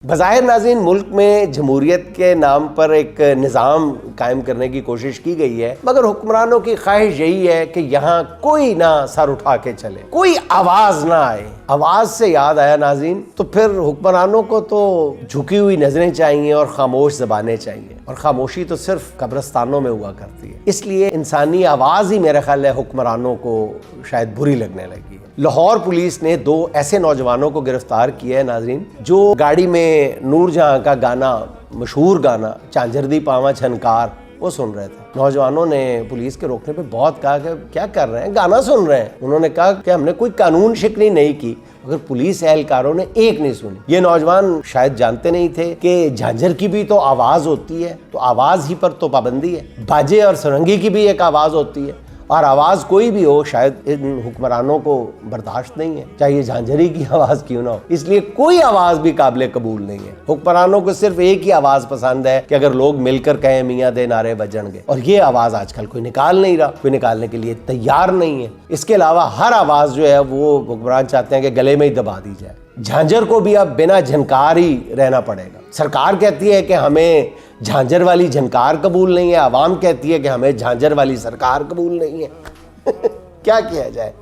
बज़ाहिर नाज़रीन मुल्क में जमहूरियत के नाम पर एक निज़ाम कायम करने की कोशिश की गई है, मगर हुक्मरानों की ख्वाहिश यही है कि यहाँ कोई ना सर उठा के चले, कोई आवाज़ ना आए। आवाज़ से याद आया नाज़रीन, तो फिर हुक्मरानों को तो झुकी हुई नज़रें चाहिए और खामोश ज़बानें चाहिए, और खामोशी तो सिर्फ कब्रिस्तानों में हुआ करती है। इसलिए इंसानी आवाज़ ही मेरा ख्याल है हुक्मरानों को शायद बुरी लगने लगी है। लाहौर पुलिस ने 2 ऐसे नौजवानों को गिरफ्तार किया है नाज़रीन, जो गाड़ी में नूरजहां का गाना, मशहूर गाना झांझर दी पावां छनकार, वो सुन रहे थे। नौजवानों ने पुलिस के रोकने पे बहुत कहा कि क्या कर रहे हैं, गाना सुन रहे हैं। उन्होंने कहा कि हमने कोई कानून शिकनी नहीं की, मगर पुलिस एहलकारों ने एक नहीं सुनी। ये नौजवान शायद जानते नहीं थे कि झांझर की भी तो आवाज़ होती है, तो आवाज़ ही पर तो पाबंदी है। बाजे और सरंगी की भी एक आवाज़ होती है, और आवाज़ कोई भी हो शायद इन हुक्मरानों को बर्दाश्त नहीं है, चाहे ये झांझरी की आवाज़ क्यों ना हो। इसलिए कोई आवाज़ भी काबिल कबूल नहीं है। हुक्मरानों को सिर्फ एक ही आवाज़ पसंद है कि अगर लोग मिलकर कहें मियाँ दे नारे बजणगे, और ये आवाज़ आजकल कोई निकाल नहीं रहा, कोई निकालने के लिए तैयार नहीं है। इसके अलावा हर आवाज़ जो है वो हुक्मरान चाहते हैं कि गले में ही दबा दी जाए। झांझर को भी अब बिना झनकार ही रहना पड़ेगा। सरकार कहती है कि हमें झांझर वाली झनकार कबूल नहीं है, आवाम कहती है कि हमें झांझर वाली सरकार कबूल नहीं है। क्या किया जाए।